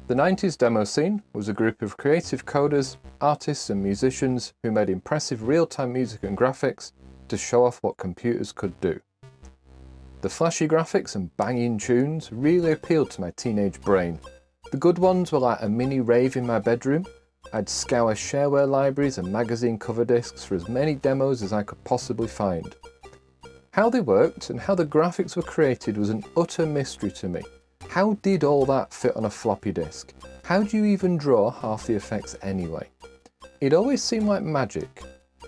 The 90s demo scene was a group of creative coders, artists and musicians who made impressive real-time music and graphics to show off what computers could do. The flashy graphics and banging tunes really appealed to my teenage brain. The good ones were like a mini rave in my bedroom. I'd scour shareware libraries and magazine cover discs for as many demos as I could possibly find. How they worked and how the graphics were created was an utter mystery to me. How did all that fit on a floppy disk? How do you even draw half the effects anyway? It always seemed like magic,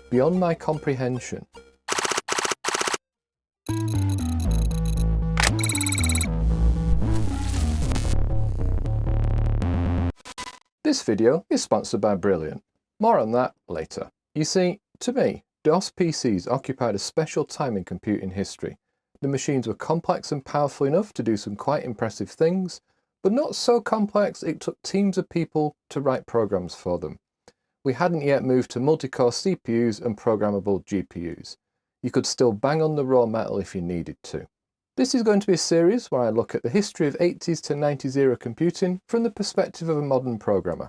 beyond my comprehension. This video is sponsored by Brilliant. More on that later. You see, to me, DOS PCs occupied a special time in computing history. The machines were complex and powerful enough to do some quite impressive things, but not so complex it took teams of people to write programs for them. We hadn't yet moved to multi-core CPUs and programmable GPUs. You could still bang on the raw metal if you needed to. This is going to be a series where I look at the history of 80s to 90s era computing from the perspective of a modern programmer.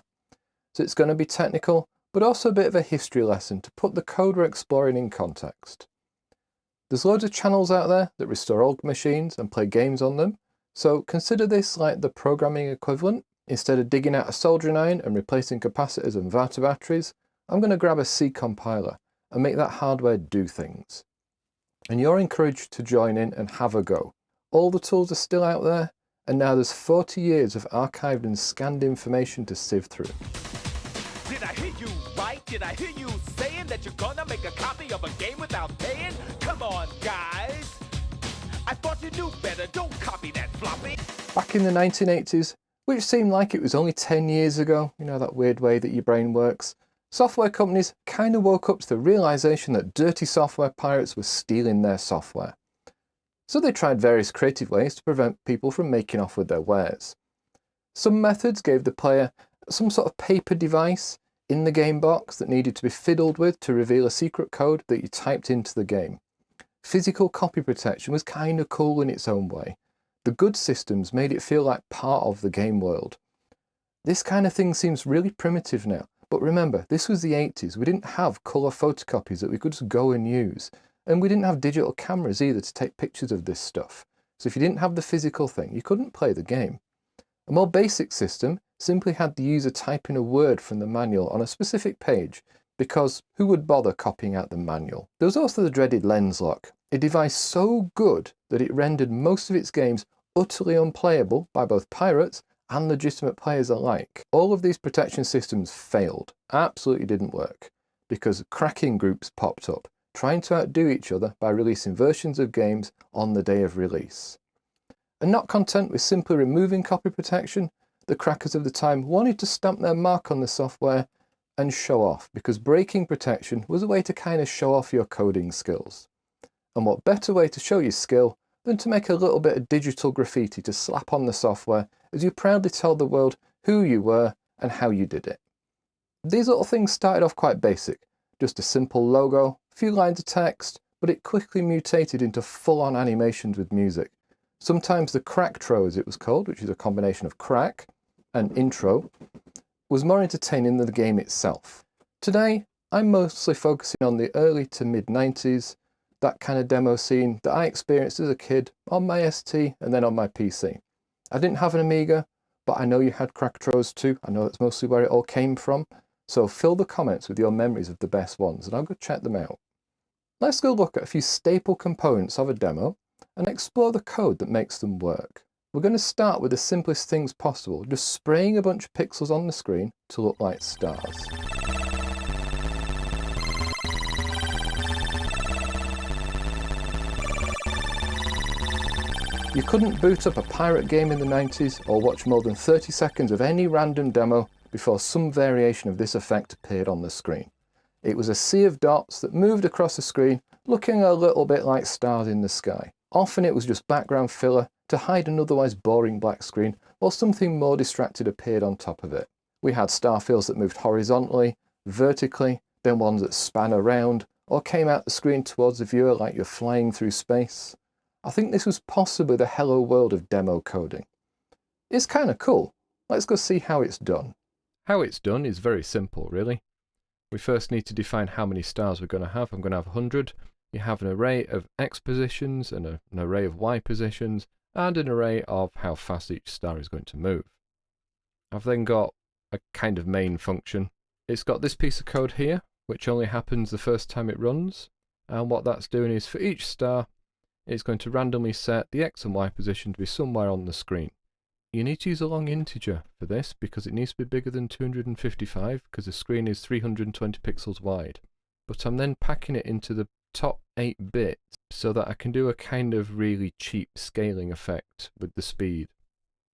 So it's going to be technical, but also a bit of a history lesson to put the code we're exploring in context. There's loads of channels out there that restore old machines and play games on them, so consider this like the programming equivalent. Instead of digging out a soldering iron and replacing capacitors and Vata batteries, I'm going to grab a C compiler and make that hardware do things. And you're encouraged to join in and have a go. All the tools are still out there, and now there's 40 years of archived and scanned information to sift through. Did I hear you right? Did I hear you saying that you're gonna make a copy of a game without paying? Come on, guys! I thought you knew better. Don't copy that floppy. Back in the 1980s, which seemed like it was only 10 years ago, you know, that weird way that your brain works, software companies kind of woke up to the realization that dirty software pirates were stealing their software. So they tried various creative ways to prevent people from making off with their wares. Some methods gave the player some sort of paper device in the game box that needed to be fiddled with to reveal a secret code that you typed into the game. Physical copy protection was kind of cool in its own way. The good systems made it feel like part of the game world. This kind of thing seems really primitive now, but remember, this was the 80s. We didn't have colour photocopies that we could just go and use. And we didn't have digital cameras either to take pictures of this stuff. So if you didn't have the physical thing, you couldn't play the game. A more basic system simply had the user type in a word from the manual on a specific page, because who would bother copying out the manual? There was also the dreaded lens lock, a device so good that it rendered most of its games utterly unplayable by both pirates and legitimate players alike. All of these protection systems failed, absolutely didn't work, because cracking groups popped up, trying to outdo each other by releasing versions of games on the day of release. And not content with simply removing copy protection, the crackers of the time wanted to stamp their mark on the software and show off, because breaking protection was a way to kind of show off your coding skills. And what better way to show your skill than to make a little bit of digital graffiti to slap on the software as you proudly tell the world who you were and how you did it. These little things started off quite basic, just a simple logo, a few lines of text, but it quickly mutated into full-on animations with music. Sometimes the cracktro, as it was called, which is a combination of crack and intro, was more entertaining than the game itself. Today, I'm mostly focusing on the early to mid-90s, that kind of demo scene that I experienced as a kid on my ST and then on my PC. I didn't have an Amiga, but I know you had cracktros too. I know that's mostly where it all came from. So fill the comments with your memories of the best ones and I'll go check them out. Let's go look at a few staple components of a demo and explore the code that makes them work. We're going to start with the simplest things possible, just spraying a bunch of pixels on the screen to look like stars. You couldn't boot up a pirate game in the 90s or watch more than 30 seconds of any random demo before some variation of this effect appeared on the screen. It was a sea of dots that moved across the screen, looking a little bit like stars in the sky. Often it was just background filler to hide an otherwise boring black screen, while something more distracted appeared on top of it. We had star fields that moved horizontally, vertically, then ones that span around, or came out the screen towards the viewer like you're flying through space. I think this was possibly the hello world of demo coding. It's kind of cool, Let's go see how it's done. How it's done is very simple, really. We first need to define how many stars we're going to have. I'm going to have 100. You have an array of X positions and an array of Y positions and an array of how fast each star is going to move. I've then got a kind of main function. It's got this piece of code here, which only happens the first time it runs. And what that's doing is for each star, it's going to randomly set the X and Y position to be somewhere on the screen. You need to use a long integer for this because it needs to be bigger than 255 because the screen is 320 pixels wide. But I'm then packing it into the top 8 bits so that I can do a kind of really cheap scaling effect with the speed.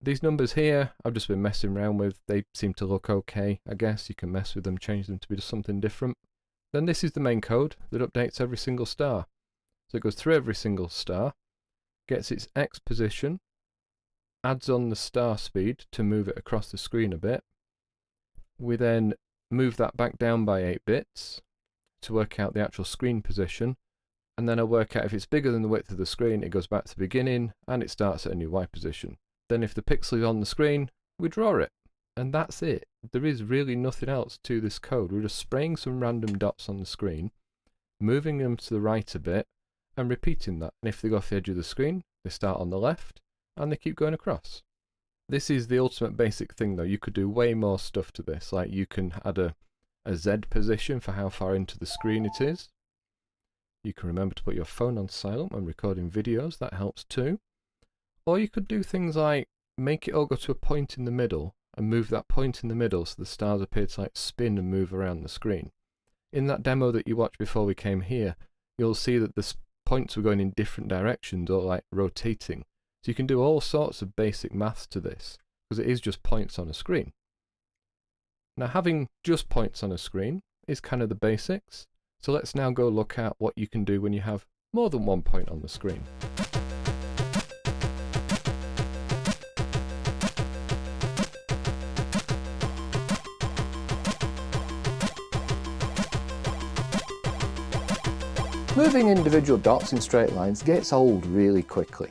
These numbers here I've just been messing around with. They seem to look okay, I guess. You can mess with them, change them to be something different. Then this is the main code that updates every single star. So it goes through every single star, gets its X position, adds on the star speed to move it across the screen a bit. We then move that back down by 8 bits to work out the actual screen position, and then I work out if it's bigger than the width of the screen, it goes back to the beginning and it starts at a new Y position. Then if the pixel is on the screen, we draw it, and that's it. There is really nothing else to this code. We're just spraying some random dots on the screen, moving them to the right a bit, and repeating that. And if they go off the edge of the screen, they start on the left, and they keep going across. This is the ultimate basic thing though. You could do way more stuff to this, like you can add a Z position for how far into the screen it is. You can remember to put your phone on silent when recording videos, that helps too. Or you could do things like make it all go to a point in the middle and move that point in the middle so the stars appear to like spin and move around the screen. In that demo that you watched before we came here, you'll see that the points were going in different directions or like rotating. So you can do all sorts of basic maths to this because it is just points on a screen. Now having just points on a screen is kind of the basics. So let's now go look at what you can do when you have more than one point on the screen. Moving individual dots in straight lines gets old really quickly.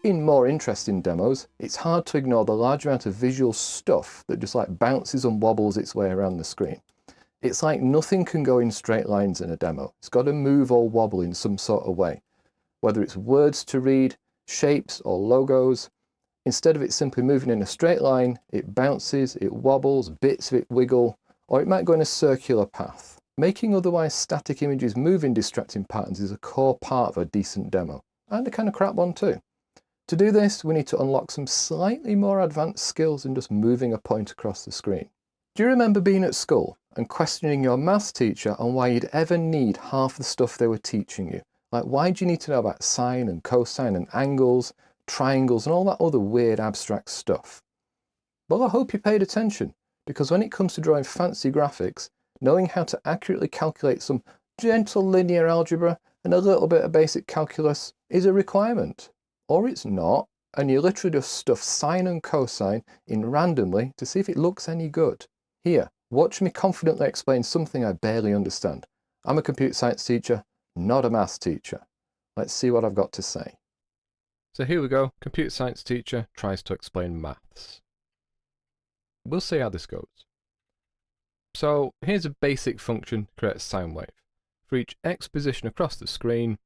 In more interesting demos, it's hard to ignore the large amount of visual stuff that just like bounces and wobbles its way around the screen. It's like nothing can go in straight lines in a demo. It's got to move or wobble in some sort of way. Whether it's words to read, shapes or logos, instead of it simply moving in a straight line, it bounces, it wobbles, bits of it wiggle, or it might go in a circular path. Making otherwise static images move in distracting patterns is a core part of a decent demo, and a kind of crap one too. To do this, we need to unlock some slightly more advanced skills than just moving a point across the screen. Do you remember being at school and questioning your maths teacher on why you'd ever need half the stuff they were teaching you? Like, why do you need to know about sine and cosine and angles, triangles and all that other weird abstract stuff? Well, I hope you paid attention, because when it comes to drawing fancy graphics, knowing how to accurately calculate some gentle linear algebra and a little bit of basic calculus is a requirement. Or it's not, and you literally just stuff sine and cosine in randomly to see if it looks any good. Here, watch me confidently explain something I barely understand. I'm a computer science teacher, not a maths teacher. Let's see what I've got to say. So here we go, computer science teacher tries to explain maths. We'll see how this goes. So here's a basic function to create a sine wave. For each X position across the screen,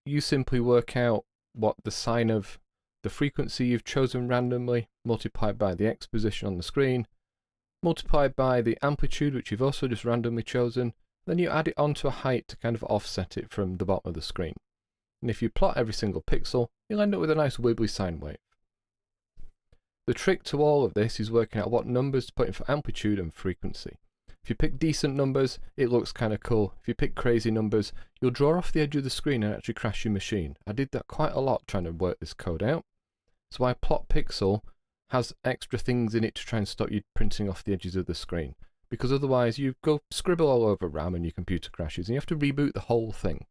you simply work out what the sine of the frequency you've chosen randomly multiplied by the X position on the screen, multiplied by the amplitude which you've also just randomly chosen, then you add it onto a height to kind of offset it from the bottom of the screen. And if you plot every single pixel, you'll end up with a nice wibbly sine wave. The trick to all of this is working out what numbers to put in for amplitude and frequency. If you pick decent numbers, it looks kind of cool. If you pick crazy numbers, you'll draw off the edge of the screen and actually crash your machine. I did that quite a lot trying to work this code out. So my plot pixel has extra things in it to try and stop you printing off the edges of the screen. Because otherwise you go scribble all over RAM and your computer crashes and you have to reboot the whole thing.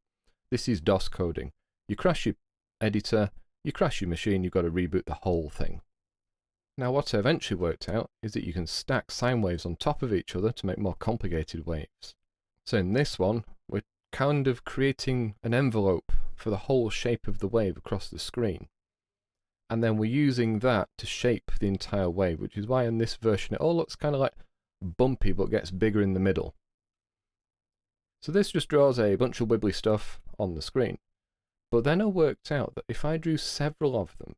This is DOS coding. You crash your editor, you crash your machine, you've got to reboot the whole thing. Now what I eventually worked out is that you can stack sine waves on top of each other to make more complicated waves. So in this one, we're kind of creating an envelope for the whole shape of the wave across the screen. and then we're using that to shape the entire wave, which is why in this version it all looks kind of like bumpy but gets bigger in the middle. So this just draws a bunch of wibbly stuff on the screen. But then I worked out that if I drew several of them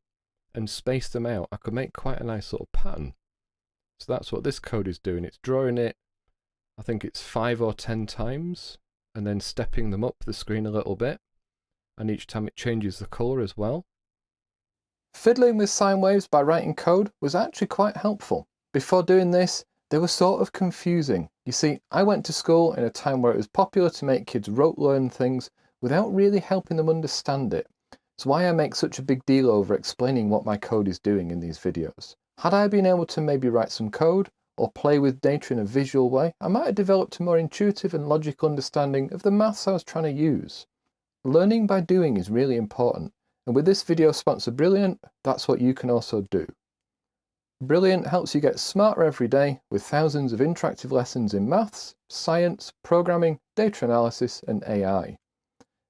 and spaced them out, I could make quite a nice little pattern. So that's what this code is doing. It's drawing it, I think it's 5 or 10 times, and then stepping them up the screen a little bit. And each time it changes the colour as well. Fiddling with sine waves by writing code was actually quite helpful. Before doing this, they were sort of confusing. You see, I went to school in a time where it was popular to make kids rote learn things without really helping them understand it. It's why I make such a big deal over explaining what my code is doing in these videos. Had I been able to maybe write some code or play with data in a visual way, I might have developed a more intuitive and logical understanding of the maths I was trying to use. Learning by doing is really important, and with this video sponsor Brilliant, that's what you can also do. Brilliant helps you get smarter every day with thousands of interactive lessons in maths, science, programming, data analysis, and AI.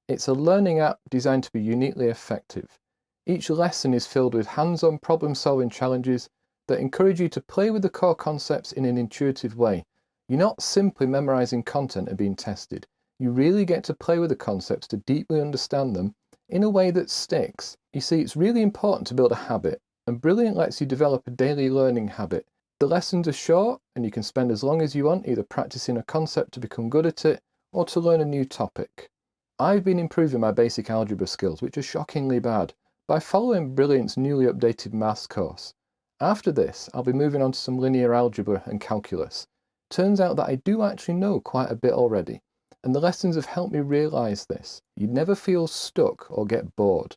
It's a learning app designed to be uniquely effective. Each lesson is filled with hands-on problem-solving challenges that encourage you to play with the core concepts in an intuitive way. You're not simply memorizing content and being tested. You really get to play with the concepts to deeply understand them in a way that sticks. You see, it's really important to build a habit, and Brilliant lets you develop a daily learning habit. The lessons are short, and you can spend as long as you want either practicing a concept to become good at it or to learn a new topic. I've been improving my basic algebra skills, which are shockingly bad, by following Brilliant's newly updated maths course. After this, I'll be moving on to some linear algebra and calculus. Turns out that I do actually know quite a bit already, and the lessons have helped me realise this. You never feel stuck or get bored.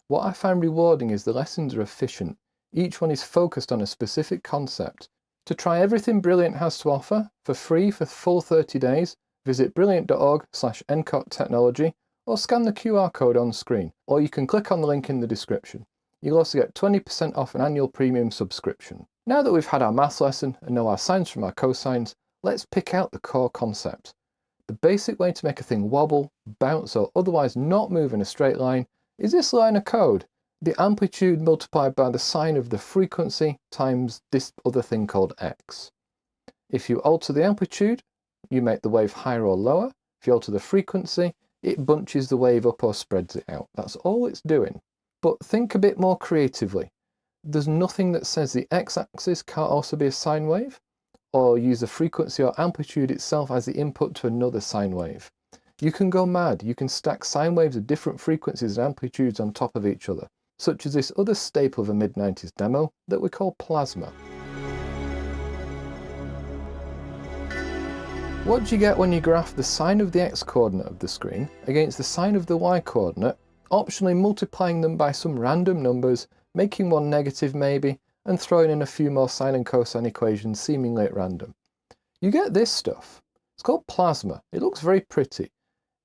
What I find rewarding is the lessons are efficient. Each one is focused on a specific concept. To try everything Brilliant has to offer, for free for full 30 days, visit brilliant.org/ncotechnology or scan the QR code on screen, or you can click on the link in the description. You'll also get 20% off an annual premium subscription. Now that we've had our maths lesson and know our sines from our cosines, let's pick out the core concept. The basic way to make a thing wobble, bounce, or otherwise not move in a straight line is this line of code. The amplitude multiplied by the sine of the frequency times this other thing called x. If you alter the amplitude, you make the wave higher or lower. If you alter the frequency, it bunches the wave up or spreads it out. That's all it's doing. But think a bit more creatively. There's nothing that says the x-axis can't also be a sine wave, or use the frequency or amplitude itself as the input to another sine wave. You can go mad. You can stack sine waves of different frequencies and amplitudes on top of each other, such as this other staple of a mid-90s demo that we call plasma. What do you get when you graph the sine of the x-coordinate of the screen against the sine of the y-coordinate, optionally multiplying them by some random numbers, making one negative maybe, and throwing in a few more sine and cosine equations seemingly at random? You get this stuff. It's called plasma. It looks very pretty.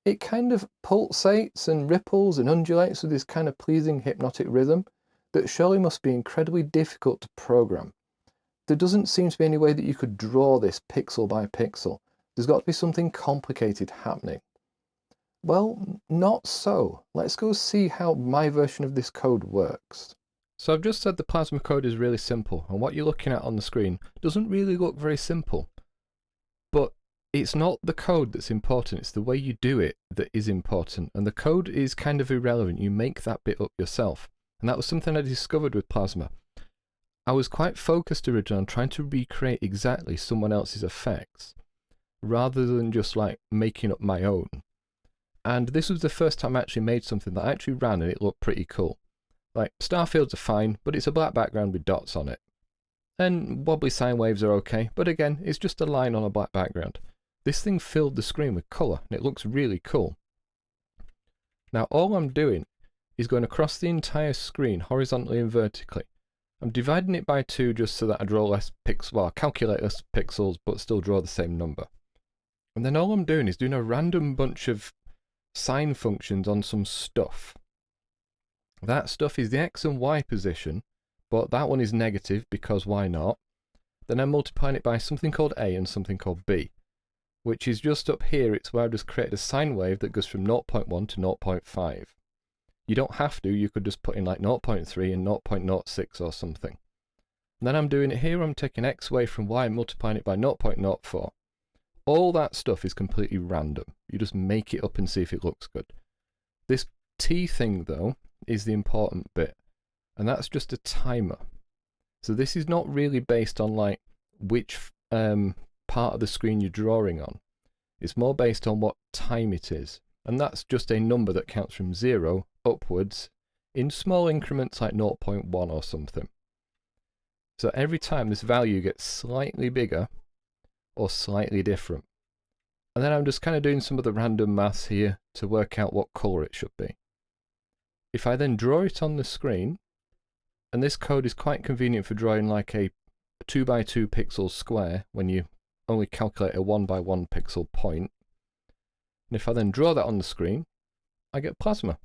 It kind of pulsates and ripples and undulates with this kind of pleasing hypnotic rhythm that surely must be incredibly difficult to program. There doesn't seem to be any way that you could draw this pixel by pixel. There's got to be something complicated happening. Well, not so. Let's go see how my version of this code works. So I've just said the plasma code is really simple, and what you're looking at on the screen doesn't really look very simple. But it's not the code that's important, it's the way you do it that is important, and the code is kind of irrelevant. You make that bit up yourself. And that was something I discovered with plasma. I was quite focused originally on trying to recreate exactly someone else's effects, rather than just like making up my own. And this was the first time I actually made something that I actually ran and it looked pretty cool. Like, star fields are fine, but it's a black background with dots on it. And wobbly sine waves are okay, but again, it's just a line on a black background. This thing filled the screen with colour, and it looks really cool. Now all I'm doing is going across the entire screen, horizontally and vertically. I'm dividing it by 2 just so that I draw less pixels, well, I calculate less pixels, but still draw the same number. And then all I'm doing is doing a random bunch of sine functions on some stuff. That stuff is the x and y position, but that one is negative because why not? Then I'm multiplying it by something called a and something called b, which is just up here. It's where I've just created a sine wave that goes from 0.1 to 0.5. You don't have to, you could just put in like 0.3 and 0.06 or something. And then I'm doing it here, I'm taking x away from y and multiplying it by 0.04. All that stuff is completely random. You just make it up and see if it looks good. This t thing though is the important bit, and that's just a timer. So this is not really based on like which part of the screen you're drawing on. It's more based on what time it is, and that's just a number that counts from 0 upwards in small increments like 0.1 or something. So every time this value gets slightly bigger or slightly different. And then I'm just kind of doing some of the random maths here to work out what colour it should be. If I then draw it on the screen, and this code is quite convenient for drawing like a 2x2 pixel square when you only calculate a 1x1 pixel point. And if I then draw that on the screen, I get plasma.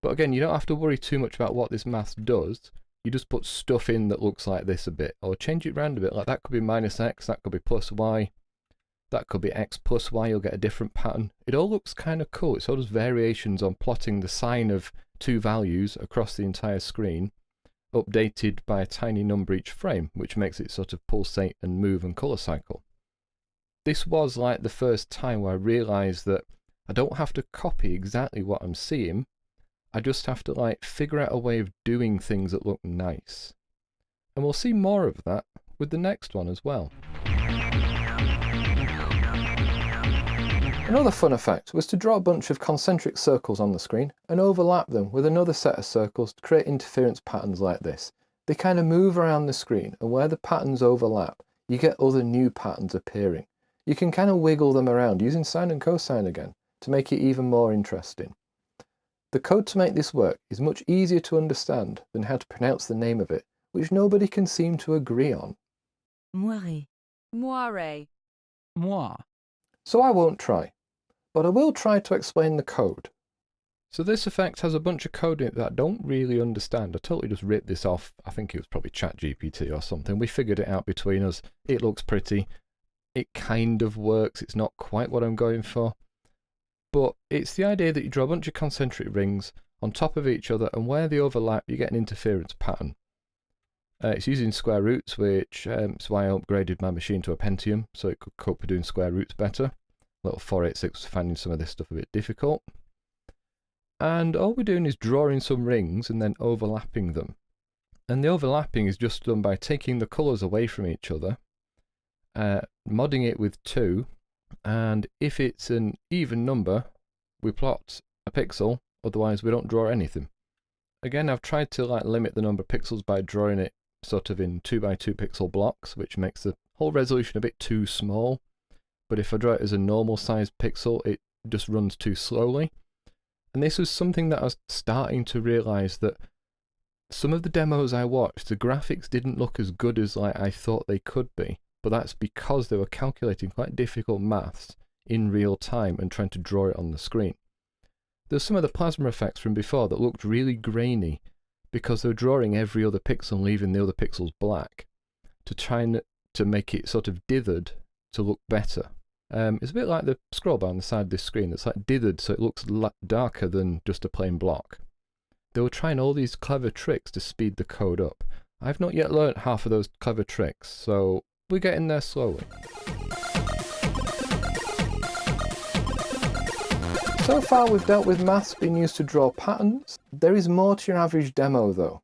But again, you don't have to worry too much about what this math does. You just put stuff in that looks like this a bit, or change it around a bit. Like that could be minus x, that could be plus y, that could be x plus y, you'll get a different pattern. It all looks kind of cool. It's all just variations on plotting the sine of two values across the entire screen, updated by a tiny number each frame, which makes it sort of pulsate and move and colour cycle. This was like the first time where I realised that I don't have to copy exactly what I'm seeing, I just have to like figure out a way of doing things that look nice. And we'll see more of that with the next one as well. Another fun effect was to draw a bunch of concentric circles on the screen and overlap them with another set of circles to create interference patterns like this. They kind of move around the screen, and where the patterns overlap, you get other new patterns appearing. You can kind of wiggle them around using sine and cosine again to make it even more interesting. The code to make this work is much easier to understand than how to pronounce the name of it, which nobody can seem to agree on. Moiré. Moiré. Moi. So I won't try, but I will try to explain the code. So this effect has a bunch of code in it that I don't really understand. I totally just ripped this off. I think it was probably ChatGPT or something. We figured it out between us. It looks pretty. It kind of works. It's not quite what I'm going for. But it's the idea that you draw a bunch of concentric rings on top of each other, and where they overlap, you get an interference pattern. It's using square roots, which is why I upgraded my machine to a Pentium, so it could cope with doing square roots better. Little 486 was finding some of this stuff a bit difficult. And all we're doing is drawing some rings and then overlapping them. And the overlapping is just done by taking the colours away from each other, modding it with 2, and if it's an even number, we plot a pixel, otherwise we don't draw anything. Again, I've tried to like limit the number of pixels by drawing it sort of in 2x2 pixel blocks, which makes the whole resolution a bit too small. But if I draw it as a normal sized pixel, it just runs too slowly. And this was something that I was starting to realise, that some of the demos I watched, the graphics didn't look as good as like I thought they could be. But that's because they were calculating quite difficult maths in real time and trying to draw it on the screen. There's some of the plasma effects from before that looked really grainy because they were drawing every other pixel and leaving the other pixels black to try to make it sort of dithered to look better. It's a bit like the scroll bar on the side of this screen. It's like dithered so it looks darker than just a plain block. They were trying all these clever tricks to speed the code up. I've not yet learnt half of those clever tricks, so we're getting there slowly. So far we've dealt with maths being used to draw patterns. There is more to your average demo though.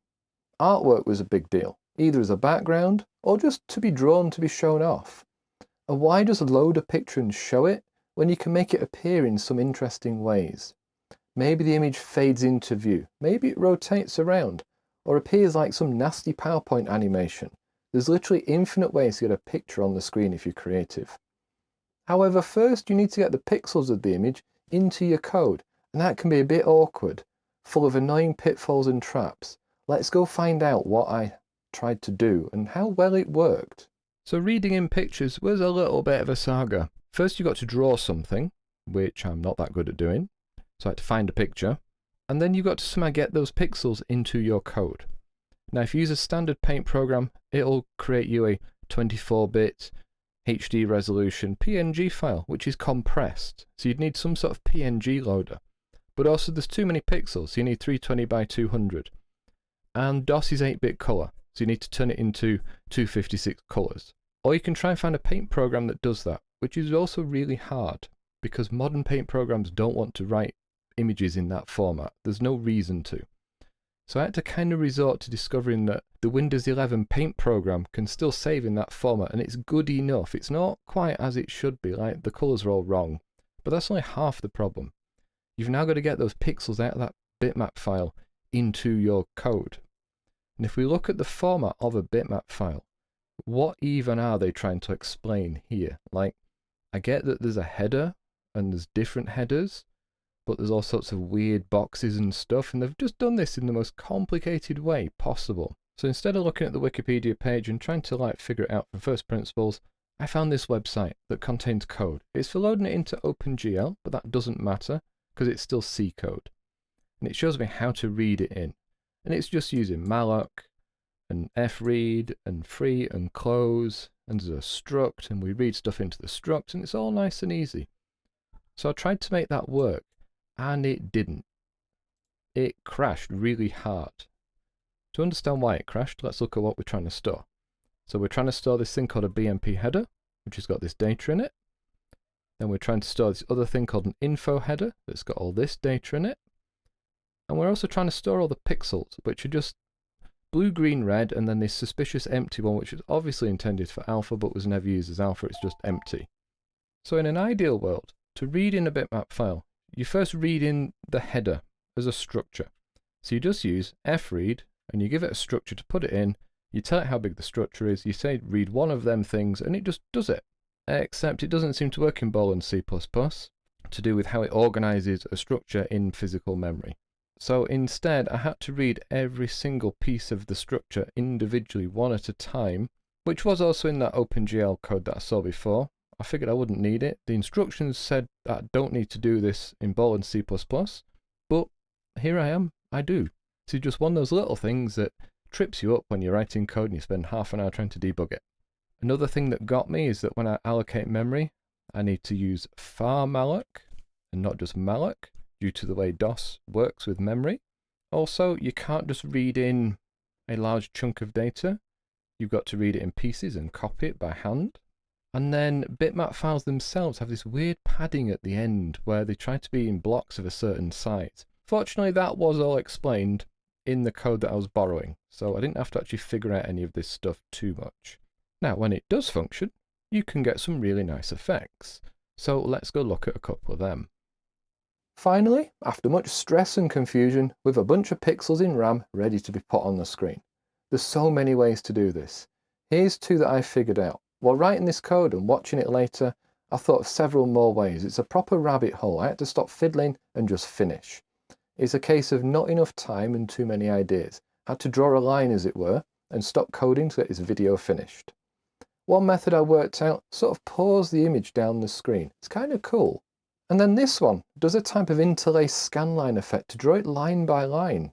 Artwork was a big deal, either as a background or just to be drawn to be shown off. And why just load a picture and show it when you can make it appear in some interesting ways? Maybe the image fades into view, maybe it rotates around, or appears like some nasty PowerPoint animation. There's literally infinite ways to get a picture on the screen if you're creative. However, first you need to get the pixels of the image into your code, and that can be a bit awkward, full of annoying pitfalls and traps. Let's go find out what I tried to do and how well it worked. So reading in pictures was a little bit of a saga. First you got to draw something, which I'm not that good at doing, so I had to find a picture, and then you got to somehow get those pixels into your code. Now if you use a standard paint program, it'll create you a 24-bit HD resolution PNG file, which is compressed, so you'd need some sort of PNG loader. but also there's too many pixels, so you need 320 by 200. And DOS is 8-bit colour, so you need to turn it into 256 colours. Or you can try and find a paint program that does that, which is also really hard, because modern paint programs don't want to write images in that format. There's no reason to. So I had to kind of resort to discovering that the Windows 11 paint program can still save in that format, and it's good enough. It's not quite as it should be, like the colours are all wrong, but that's only half the problem. You've now got to get those pixels out of that bitmap file into your code. And if we look at the format of a bitmap file, what even are they trying to explain here? Like, I get that there's a header and there's different headers, but there's all sorts of weird boxes and stuff, and they've just done this in the most complicated way possible. So instead of looking at the Wikipedia page and trying to like figure it out from first principles, I found this website that contains code. It's for loading it into OpenGL, but that doesn't matter because it's still C code. And it shows me how to read it in. And it's just using malloc and fread and free and close, and there's a struct, and we read stuff into the struct, and it's all nice and easy. So I tried to make that work, and it didn't. It crashed really hard. To understand why it crashed, let's look at what we're trying to store. So we're trying to store this thing called a BMP header, which has got this data in it. Then we're trying to store this other thing called an info header that's got all this data in it. And we're also trying to store all the pixels, which are just blue, green, red, and then this suspicious empty one, which is obviously intended for alpha, but was never used as alpha, it's just empty. So in an ideal world, to read in a bitmap file, you first read in the header as a structure. So you just use fread, and you give it a structure to put it in, you tell it how big the structure is, you say read one of them things, and it just does it. Except it doesn't seem to work in Borland C++, to do with how it organizes a structure in physical memory. So instead, I had to read every single piece of the structure individually, one at a time, which was also in that OpenGL code that I saw before. I figured I wouldn't need it. The instructions said that I don't need to do this in Borland C++, but here I am, I do. So just one of those little things that trips you up when you're writing code and you spend half an hour trying to debug it. Another thing that got me is that when I allocate memory, I need to use far malloc and not just malloc, due to the way DOS works with memory. Also, you can't just read in a large chunk of data. You've got to read it in pieces and copy it by hand. And then bitmap files themselves have this weird padding at the end where they try to be in blocks of a certain size. Fortunately, that was all explained in the code that I was borrowing, so I didn't have to actually figure out any of this stuff too much. Now, when it does function, you can get some really nice effects. So let's go look at a couple of them. Finally, after much stress and confusion, with a bunch of pixels in RAM ready to be put on the screen. There's so many ways to do this. Here's two that I figured out. While writing this code and watching it later, I thought of several more ways. It's a proper rabbit hole. I had to stop fiddling and just finish. It's a case of not enough time and too many ideas. I had to draw a line, as it were, and stop coding to get this video finished. One method I worked out, sort of pause the image down the screen. It's kind of cool. And then this one does a type of interlace scanline effect to draw it line by line.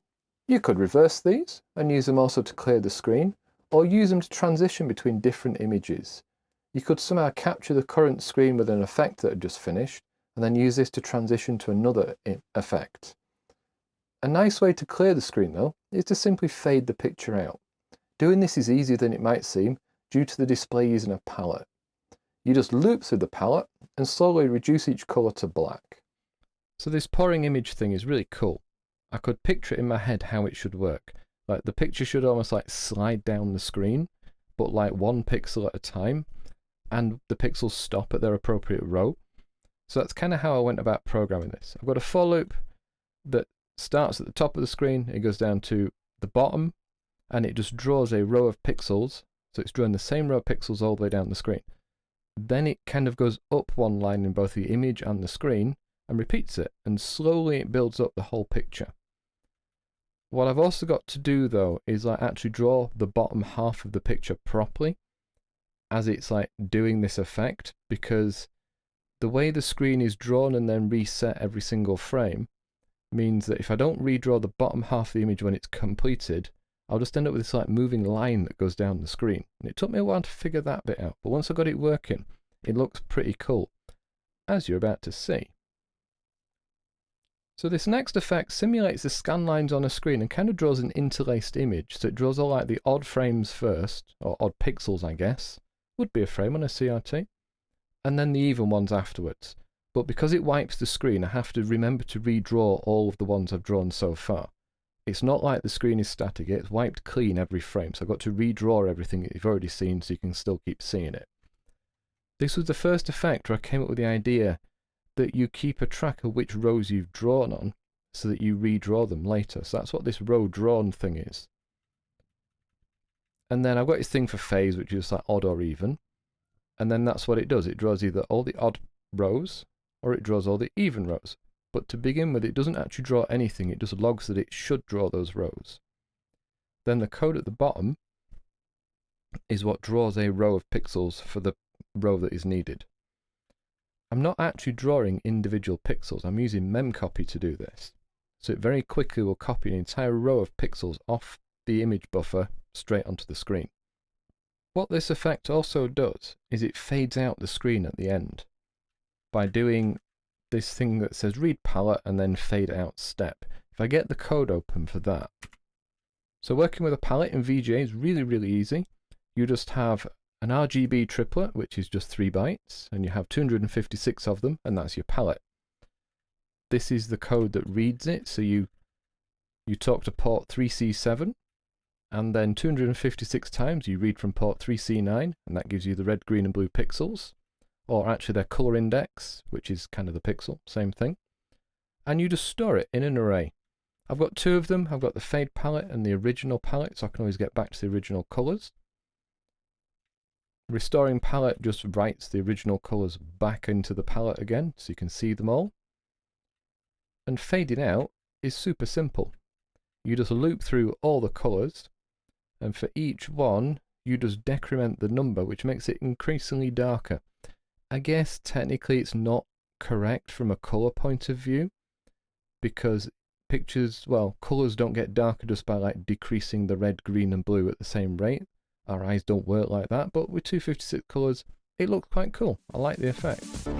You could reverse these and use them also to clear the screen, or use them to transition between different images. You could somehow capture the current screen with an effect that had just finished, and then use this to transition to another effect. A nice way to clear the screen, though, is to simply fade the picture out. Doing this is easier than it might seem due to the display using a palette. You just loop through the palette and slowly reduce each colour to black. So this pouring image thing is really cool. I could picture it in my head how it should work. Like the picture should almost like slide down the screen, but like one pixel at a time, and the pixels stop at their appropriate row. So that's kind of how I went about programming this. I've got a for loop that starts at the top of the screen, it goes down to the bottom, and it just draws a row of pixels. So it's drawing the same row of pixels all the way down the screen. Then it kind of goes up one line in both the image and the screen and repeats it, and slowly it builds up the whole picture. What I've also got to do though is like actually draw the bottom half of the picture properly as it's like doing this effect, because the way the screen is drawn and then reset every single frame means that if I don't redraw the bottom half of the image when it's completed, I'll just end up with this like moving line that goes down the screen. And it took me a while to figure that bit out, but once I got it working, it looks pretty cool, as you're about to see. So this next effect simulates the scan lines on a screen and kind of draws an interlaced image. So it draws all like the odd frames first, or odd pixels I guess, would be a frame on a CRT, and then the even ones afterwards. But because it wipes the screen, I have to remember to redraw all of the ones I've drawn so far. It's not like the screen is static, it's wiped clean every frame, so I've got to redraw everything that you've already seen so you can still keep seeing it. This was the first effect where I came up with the idea that you keep a track of which rows you've drawn on so that you redraw them later. So that's what this row drawn thing is. And then I've got this thing for phase, which is like odd or even. And then that's what it does. It draws either all the odd rows or it draws all the even rows. But to begin with, it doesn't actually draw anything. It just logs that it should draw those rows. Then the code at the bottom is what draws a row of pixels for the row that is needed. I'm not actually drawing individual pixels, I'm using memcopy to do this. So it very quickly will copy an entire row of pixels off the image buffer straight onto the screen. What this effect also does is it fades out the screen at the end by doing this thing that says read palette and then fade out step. If I get the code open for that. So working with a palette in VGA is really easy. You just have an RGB triplet, which is just 3 bytes, and you have 256 of them, and that's your palette. This is the code that reads it, so you talk to port 3C7, and then 256 times you read from port 3C9, and that gives you the red, green, and blue pixels, or actually their color index, which is kind of the pixel, same thing. And you just store it in an array. I've got 2 of them. I've got the fade palette and the original palette, so I can always get back to the original colors. Restoring palette just writes the original colours back into the palette again, so you can see them all. And fading out is super simple. You just loop through all the colours, and for each one, you just decrement the number, which makes it increasingly darker. I guess technically it's not correct from a colour point of view, because colours don't get darker just by like decreasing the red, green and blue at the same rate. Our eyes don't work like that, but with 256 colours, it looks quite cool. I like the effect. I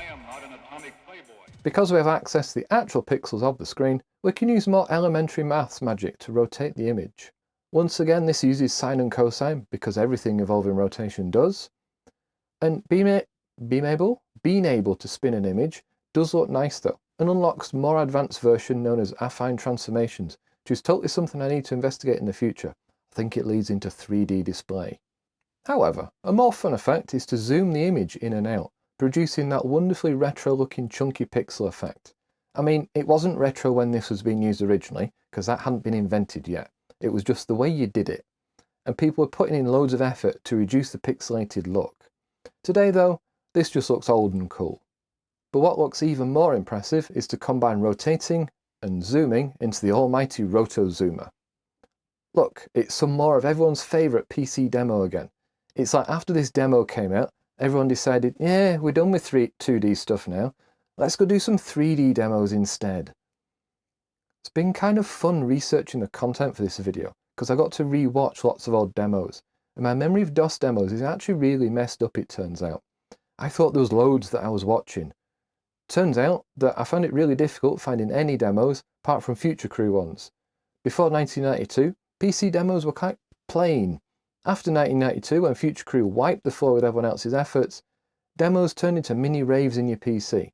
am not an atomic playboy. Because we have access to the actual pixels of the screen, we can use more elementary maths magic to rotate the image. Once again, this uses sine and cosine, because everything involving rotation does. And being able to spin an image does look nice though, and unlocks more advanced version known as affine transformations, which is totally something I need to investigate in the future. I think it leads into 3D display. However, a more fun effect is to zoom the image in and out, producing that wonderfully retro looking chunky pixel effect. I mean, it wasn't retro when this was being used originally, because that hadn't been invented yet. It was just the way you did it. And people were putting in loads of effort to reduce the pixelated look. Today though, this just looks old and cool. But what looks even more impressive is to combine rotating and zooming into the almighty Roto Zoomer. Look, it's some more of everyone's favourite PC demo again. It's like after this demo came out, everyone decided, yeah, we're done with 2D stuff now. Let's go do some 3D demos instead. It's been kind of fun researching the content for this video, because I got to re-watch lots of old demos. And my memory of DOS demos is actually really messed up, it turns out. I thought there was loads that I was watching. Turns out that I found it really difficult finding any demos apart from Future Crew ones. Before 1992, PC demos were quite plain. After 1992, when Future Crew wiped the floor with everyone else's efforts, demos turned into mini raves in your PC.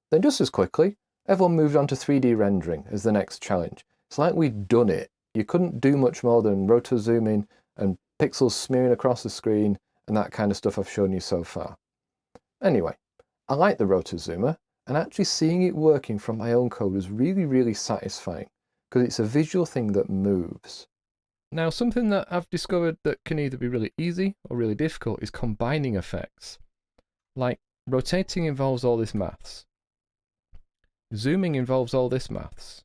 Then just as quickly, everyone moved on to 3D rendering as the next challenge. It's like we'd done it. You couldn't do much more than roto zooming and pixels smearing across the screen and that kind of stuff I've shown you so far. Anyway, I like the roto zoomer, and actually seeing it working from my own code was really satisfying, because it's a visual thing that moves. Now, something that I've discovered that can either be really easy or really difficult is combining effects. Like, rotating involves all this maths. Zooming involves all this maths.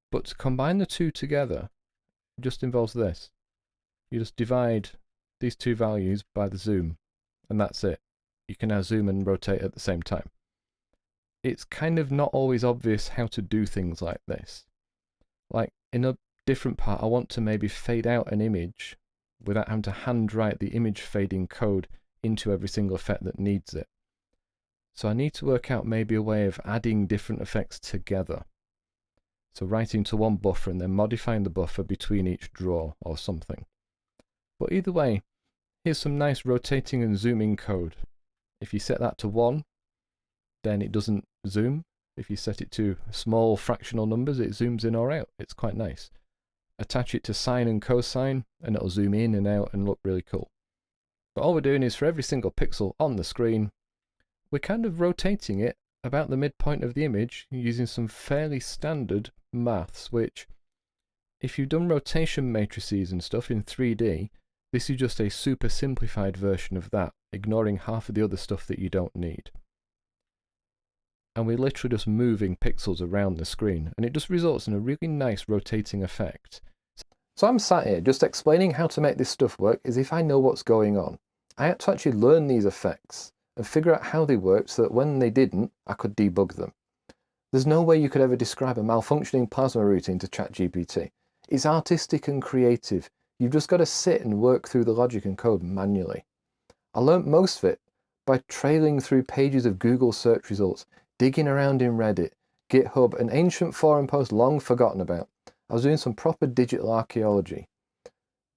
But to combine the two together just involves this. You just divide these two values by the zoom, and that's it. You can now zoom and rotate at the same time. It's kind of not always obvious how to do things like this. Like, in a different part, I want to maybe fade out an image without having to handwrite the image fading code into every single effect that needs it. So I need to work out maybe a way of adding different effects together. So writing to one buffer and then modifying the buffer between each draw or something. But either way, here's some nice rotating and zooming code. If you set that to 1, then it doesn't zoom. If you set it to small fractional numbers, it zooms in or out. It's quite nice. Attach it to sine and cosine, and it'll zoom in and out and look really cool. But all we're doing is for every single pixel on the screen, we're kind of rotating it about the midpoint of the image using some fairly standard maths, which, if you've done rotation matrices and stuff in 3D, this is just a super simplified version of that, ignoring half of the other stuff that you don't need. And we're literally just moving pixels around the screen, and it just results in a really nice rotating effect. So I'm sat here just explaining how to make this stuff work as if I know what's going on. I had to actually learn these effects and figure out how they worked so that when they didn't, I could debug them. There's no way you could ever describe a malfunctioning plasma routine to ChatGPT. It's artistic and creative. You've just got to sit and work through the logic and code manually. I learnt most of it by trailing through pages of Google search results, digging around in Reddit, GitHub, and ancient forum posts long forgotten about. I was doing some proper digital archaeology.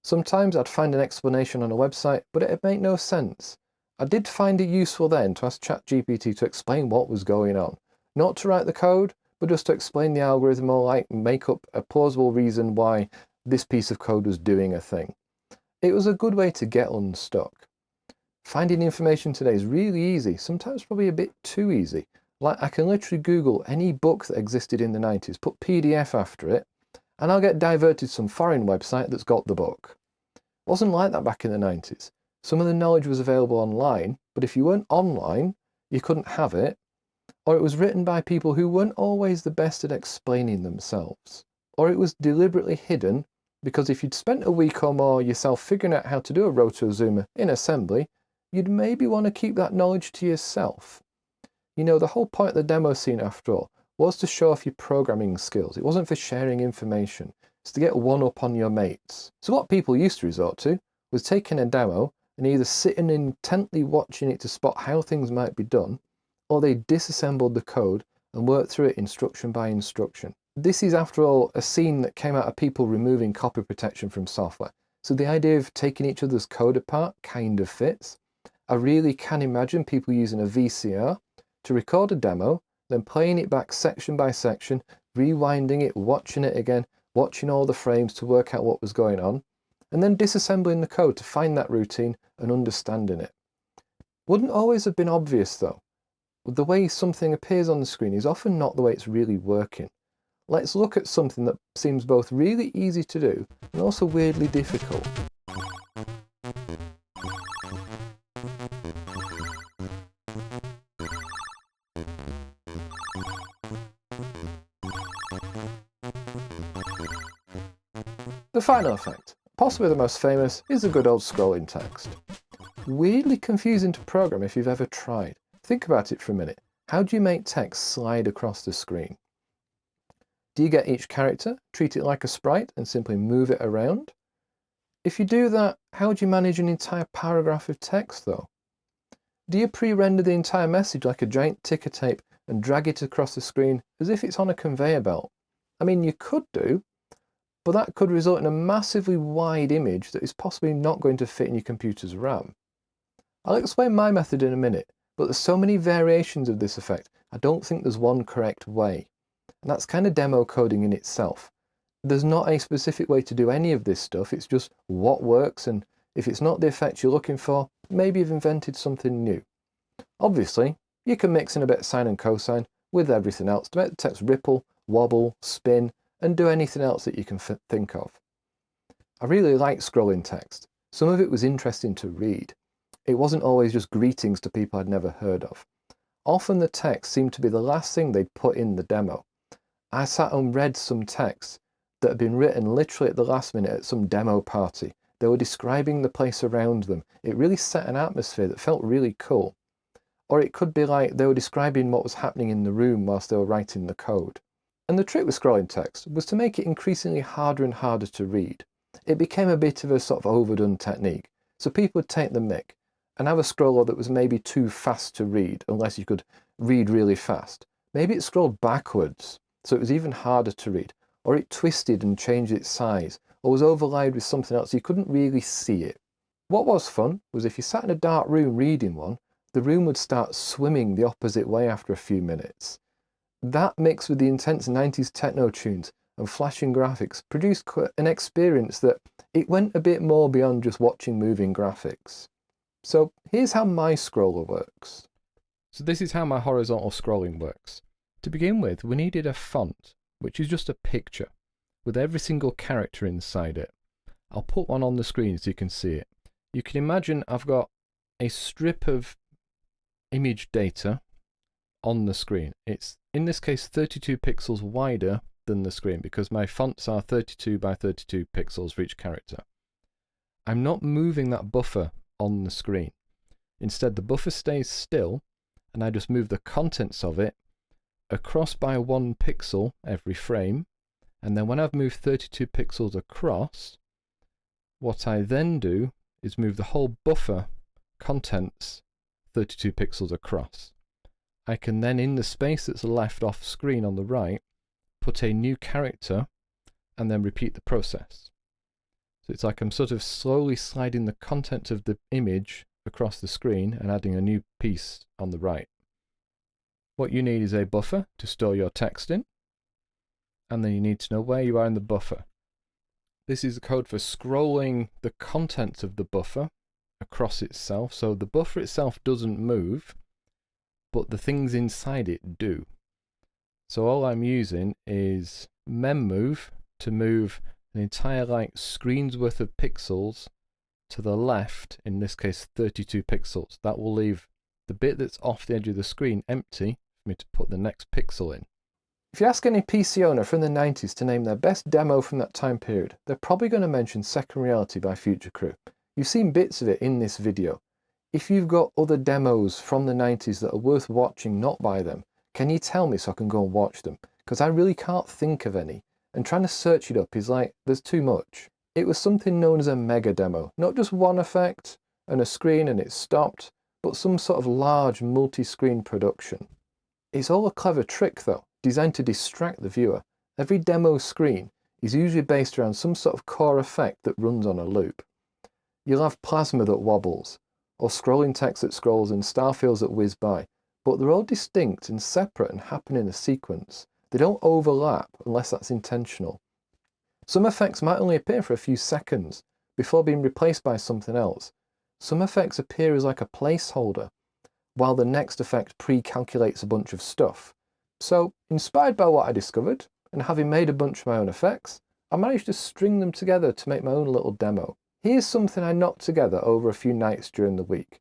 Sometimes I'd find an explanation on a website, but it'd make no sense. I did find it useful then to ask ChatGPT to explain what was going on. Not to write the code, but just to explain the algorithm or like make up a plausible reason why this piece of code was doing a thing. It was a good way to get unstuck. Finding information today is really easy, sometimes probably a bit too easy. Like I can literally Google any book that existed in the 90s, put PDF after it, and I'll get diverted to some foreign website that's got the book. It wasn't like that back in the 90s. Some of the knowledge was available online, but if you weren't online, you couldn't have it, or it was written by people who weren't always the best at explaining themselves, or it was deliberately hidden because if you'd spent a week or more yourself figuring out how to do a rotozoomer in assembly, you'd maybe want to keep that knowledge to yourself. You know, the whole point of the demo scene, after all, was to show off your programming skills. It wasn't for sharing information. It's to get one up on your mates. So what people used to resort to was taking a demo and either sitting intently watching it to spot how things might be done, or they disassembled the code and worked through it instruction by instruction. This is, after all, a scene that came out of people removing copy protection from software. So the idea of taking each other's code apart kind of fits. I really can imagine people using a VCR to record a demo, then playing it back section by section, rewinding it, watching it again, watching all the frames to work out what was going on, and then disassembling the code to find that routine and understanding it. Wouldn't always have been obvious though. The way something appears on the screen is often not the way it's really working. Let's look at something that seems both really easy to do and also weirdly difficult. The final effect, possibly the most famous, is the good old scrolling text. Weirdly confusing to program if you've ever tried. Think about it for a minute. How do you make text slide across the screen? Do you get each character, treat it like a sprite, and simply move it around? If you do that, how do you manage an entire paragraph of text though? Do you pre-render the entire message like a giant ticker tape and drag it across the screen as if it's on a conveyor belt? I mean, you could do, but that could result in a massively wide image that is possibly not going to fit in your computer's RAM. I'll explain my method in a minute, but there's so many variations of this effect, I don't think there's one correct way. And that's kind of demo coding in itself. There's not a specific way to do any of this stuff, it's just what works, and if it's not the effect you're looking for, maybe you've invented something new. Obviously, you can mix in a bit of sine and cosine with everything else to make the text ripple, wobble, spin, and do anything else that you can think of. I really like scrolling text. Some of it was interesting to read. It wasn't always just greetings to people I'd never heard of. Often the text seemed to be the last thing they'd put in the demo. I sat and read some texts that had been written literally at the last minute at some demo party. They were describing the place around them. It really set an atmosphere that felt really cool. Or it could be like they were describing what was happening in the room whilst they were writing the code. And the trick with scrolling text was to make it increasingly harder and harder to read. it became a bit of a sort of overdone technique. So people would take the mic and have a scroller that was maybe too fast to read, unless you could read really fast. Maybe it scrolled backwards, so it was even harder to read, or it twisted and changed its size, or was overlaid with something else so you couldn't really see it. What was fun was if you sat in a dark room reading one, the room would start swimming the opposite way after a few minutes. That mixed with the intense 90s techno tunes and flashing graphics produced an experience that it went a bit more beyond just watching moving graphics. So here's how my scroller works. So this is how my horizontal scrolling works. To begin with, we needed a font, which is just a picture, with every single character inside it. I'll put one on the screen so you can see it. You can imagine I've got a strip of image data on the screen. It's, in this case, 32 pixels wider than the screen because my fonts are 32 by 32 pixels for each character. I'm not moving that buffer on the screen. Instead, the buffer stays still and I just move the contents of it across by 1 pixel every frame, and then when I've moved 32 pixels across, what I then do is move the whole buffer contents 32 pixels across. I can then, in the space that's left off screen on the right, put a new character and then repeat the process. So it's like I'm sort of slowly sliding the content of the image across the screen and adding a new piece on the right. What you need is a buffer to store your text in, and then you need to know where you are in the buffer. This is the code for scrolling the contents of the buffer across itself, so the buffer itself doesn't move, but the things inside it do. So all I'm using is memmove to move an entire screen's worth of pixels to the left, in this case 32 pixels. That will leave the bit that's off the edge of the screen empty for me to put the next pixel in. If you ask any PC owner from the 90s to name their best demo from that time period, they're probably going to mention Second Reality by Future Crew. You've seen bits of it in this video. If you've got other demos from the 90s that are worth watching not by them, can you tell me so I can go and watch them? Because I really can't think of any, and trying to search it up is there's too much. It was something known as a mega demo, not just one effect and a screen and it stopped, but some sort of large multi-screen production. It's all a clever trick though, designed to distract the viewer. Every demo screen is usually based around some sort of core effect that runs on a loop. You'll have plasma that wobbles, or scrolling text that scrolls and star fields that whiz by, but they're all distinct and separate and happen in a sequence. They don't overlap unless that's intentional. Some effects might only appear for a few seconds before being replaced by something else. Some effects appear as like a placeholder, while the next effect pre-calculates a bunch of stuff. So, inspired by what I discovered, and having made a bunch of my own effects, I managed to string them together to make my own little demo. Here's something I knocked together over a few nights during the week.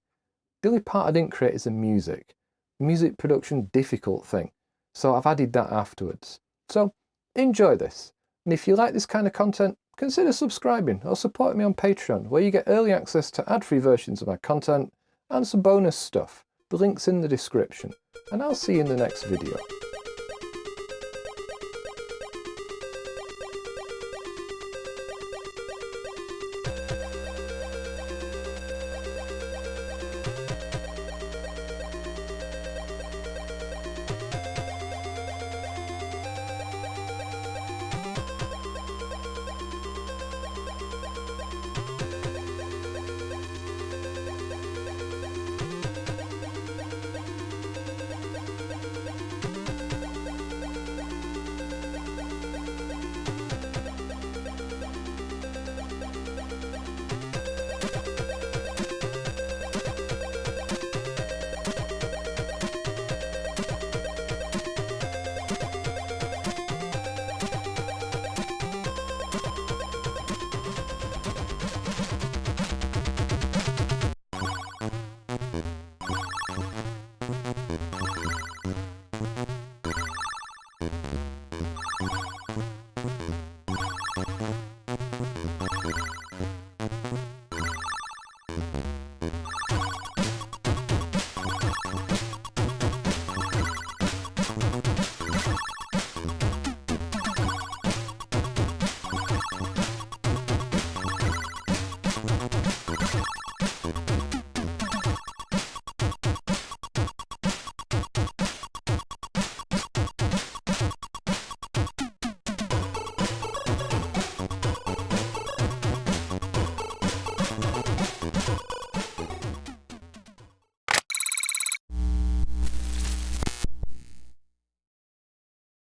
The only part I didn't create is the music. Music production, difficult thing, so I've added that afterwards. So, enjoy this. And if you like this kind of content, consider subscribing or supporting me on Patreon, where you get early access to ad-free versions of my content and some bonus stuff. The link's in the description, and I'll see you in the next video.